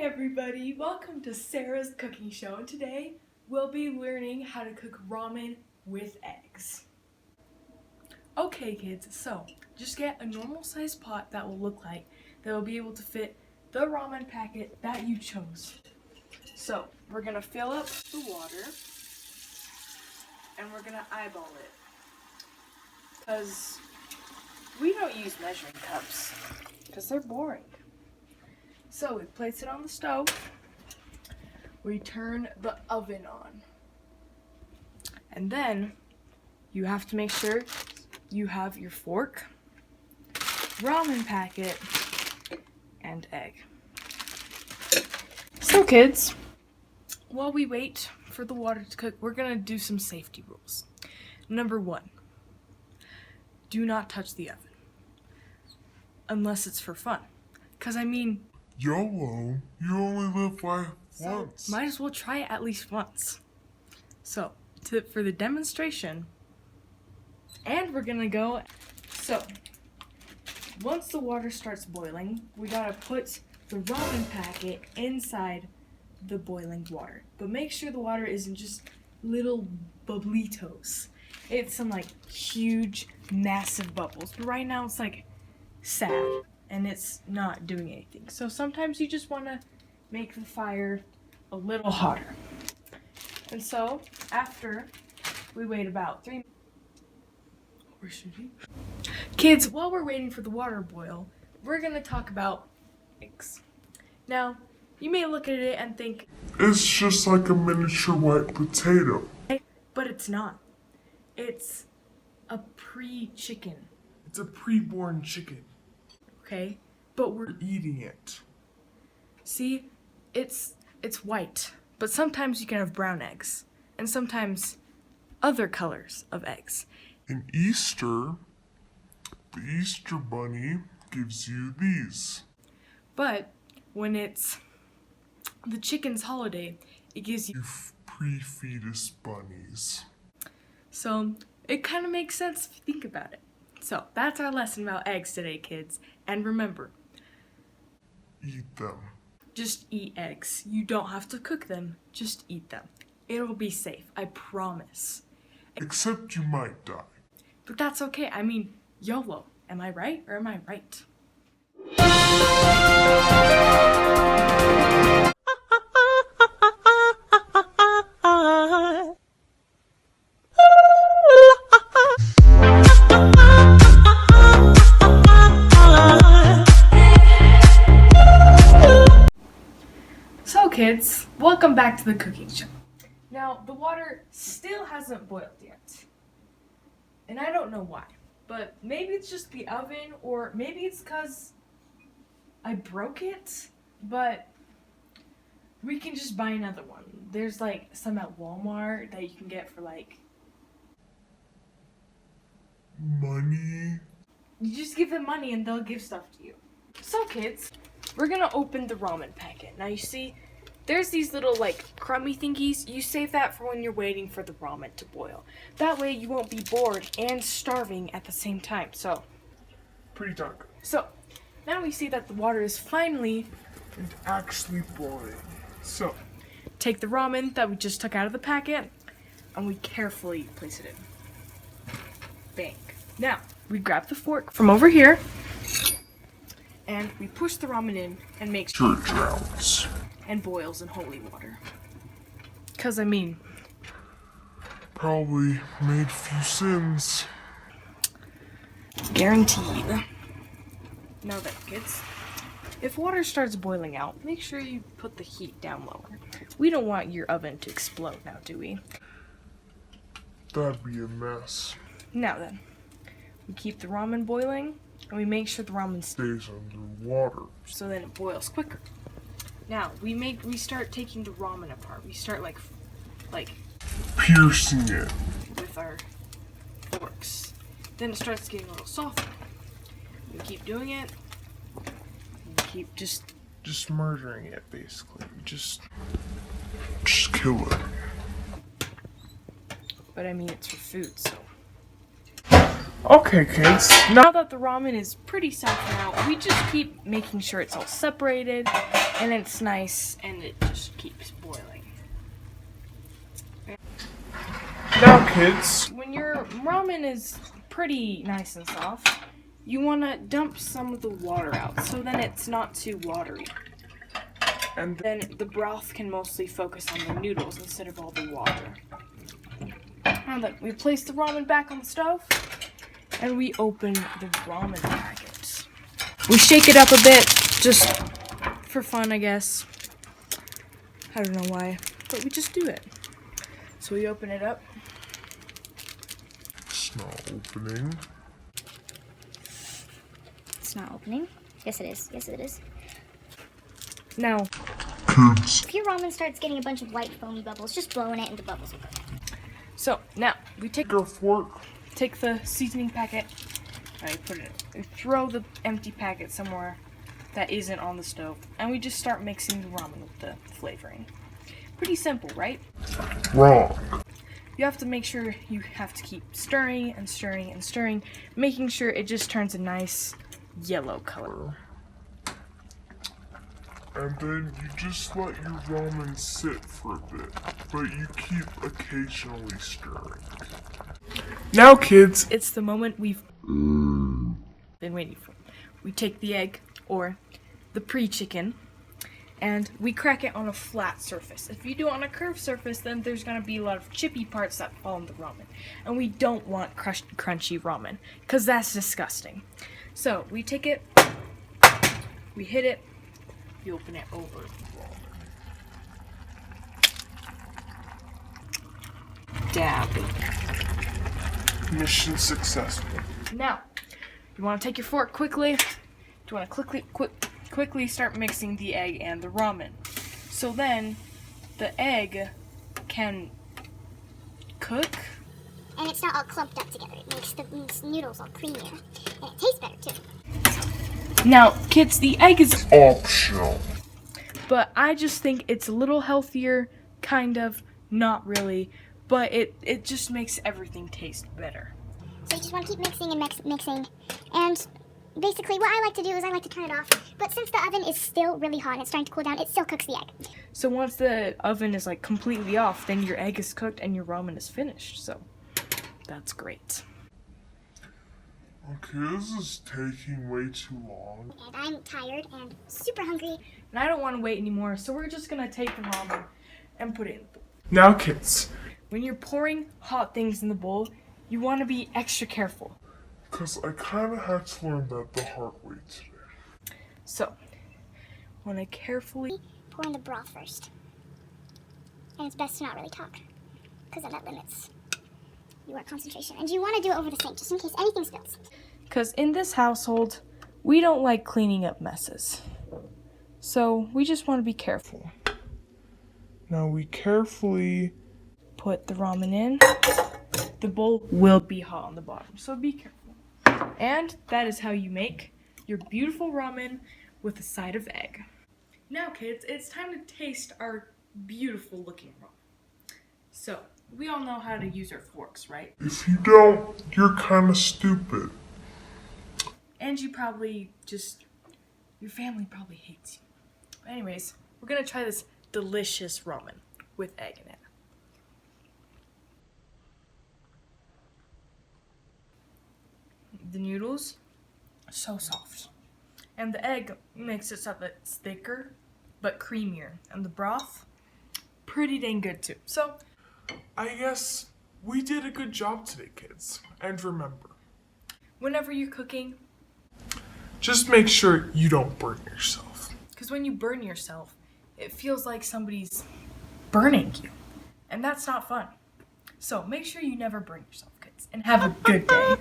everybody, welcome to Sarah's cooking show, and today we'll be learning how to cook ramen with eggs. Okay kids, so just get a normal sized pot that will be able to fit the ramen packet that you chose. So we're gonna fill up the water and we're gonna eyeball it because we don't use measuring cups because they're boring. So we place it on the stove, we turn the oven on, and then you have to make sure you have your fork, ramen packet, and egg. So kids, while we wait for the water to cook, we're gonna do some safety rules. Number 1, do not touch the oven unless it's for fun. Because YOLO, you only live life once. Might as well try it at least once. So, for the demonstration, and we're gonna go. So, once the water starts boiling, we gotta put the ramen packet inside the boiling water. But make sure the water isn't just little bubblitos. It's some huge, massive bubbles. But right now it's sad. And it's not doing anything. So sometimes you just want to make the fire a little hotter. And so after we wait about 3 minutes, we're shooting. Kids, while we're waiting for the water to boil, we're going to talk about eggs. Now, you may look at it and think, it's just like a miniature white potato. But it's not. It's a pre-chicken. It's a pre-born chicken. Okay, but we're eating it. See, it's white, but sometimes you can have brown eggs, and sometimes other colors of eggs. In Easter, the Easter bunny gives you these. But when it's the chicken's holiday, it gives you pre-fetus bunnies. So it kind of makes sense if you think about it. So that's our lesson about eggs today, kids. And remember, eat them. Just eat eggs. You don't have to cook them, just eat them. It'll be safe, I promise. Except you might die. But that's okay. YOLO. Am I right or am I right? So kids, welcome back to the cooking show. Now, the water still hasn't boiled yet. And I don't know why. But maybe it's just the oven, or maybe it's because I broke it. But we can just buy another one. There's some at Walmart that you can get for money. You just give them money and they'll give stuff to you. So kids, we're gonna open the ramen packet. Now you see, there's these little crummy thingies. You save that for when you're waiting for the ramen to boil. That way you won't be bored and starving at the same time. So, pretty dark. So, now we see that the water is finally and actually boiling. So, take the ramen that we just took out of the packet and we carefully place it in. Bang. Now, we grab the fork from over here and we push the ramen in and make sure it drowns and boils in holy water. Because probably made a few sins. Guaranteed. Now then, kids, if water starts boiling out, make sure you put the heat down lower. We don't want your oven to explode now, do we? That'd be a mess. Now then, we keep the ramen boiling and we make sure the ramen stays underwater, so then it boils quicker. Now we start taking the ramen apart. We start like piercing it with our forks. Then it starts getting a little softer. We keep doing it. We keep just murdering it, basically. Just kill it. But it's for food, so Okay, kids. Now that the ramen is pretty soft now, we just keep making sure it's all separated and it's nice and it just keeps boiling. Now, kids. When your ramen is pretty nice and soft, you want to dump some of the water out so then it's not too watery. And Then the broth can mostly focus on the noodles instead of all the water. Now that we place the ramen back on the stove, and we open the ramen packets. We shake it up a bit, just for fun, I guess. I don't know why, but we just do it. So we open it up. It's not opening. It's not opening. Yes, it is. Yes, it is. Now, Kids. If your ramen starts getting a bunch of white foamy bubbles, just blow in it and the bubbles will go down. so now we take Go fork. the seasoning packet. We throw the empty packet somewhere that isn't on the stove, and we just start mixing the ramen with the flavoring. Pretty simple, right? Wrong. You have to make sure you have to keep stirring and stirring and stirring, making sure it just turns a nice yellow color. And then you just let your ramen sit for a bit, but you keep occasionally stirring. now, kids. It's the moment we've been waiting for. We take the egg, or the pre-chicken, and we crack it on a flat surface. If you do it on a curved surface, then there's going to be a lot of chippy parts that fall in the ramen. And we don't want crunchy ramen, because that's disgusting. So, we take it, we hit it, you open it over the ramen. Dab. Mission successful. Now, you want to take your fork quickly. You want to quickly start mixing the egg and the ramen. So then, the egg can cook. And it's not all clumped up together. It makes the noodles all creamier. And it tastes better, too. Now, kids, the egg is, Optional. but I just think it's a little healthier, kind of, not really, but it just makes everything taste better. So you just want to keep mixing and mixing. And basically what I like to do is I like to turn it off. But since the oven is still really hot and it's starting to cool down, it still cooks the egg. So once the oven is like completely off, then your egg is cooked and your ramen is finished. So that's great. Okay, this is taking way too long. And I'm tired and super hungry. And I don't want to wait anymore, so we're just gonna take the ramen and put it in the bowl. Now, kids. When you're pouring hot things in the bowl, you want to be extra careful. Because I kind of had to learn that the hard way today. So, want to carefully Pour in the broth first. And it's best to not really talk, because then that limits your concentration. And you want to do it over the sink, just in case anything spills. because in this household, we don't like cleaning up messes. So, we just want to be careful. Now we carefully Put the ramen in. The bowl will be hot on the bottom, so be careful. And that is how you make your beautiful ramen with a side of egg. Now, kids, it's time to taste our beautiful looking ramen. So, we all know how to use our forks, right? If you don't, you're kind of stupid. And you probably your family probably hates you. But anyways, we're gonna try this delicious ramen with egg in it. The noodles, so soft. And the egg makes it so that it's thicker, but creamier. And the broth, pretty dang good too. So, I guess we did a good job today, kids. And remember, whenever you're cooking, just make sure you don't burn yourself. because when you burn yourself, it feels like somebody's burning you. And that's not fun. So make sure you never burn yourself, kids. And have a good day.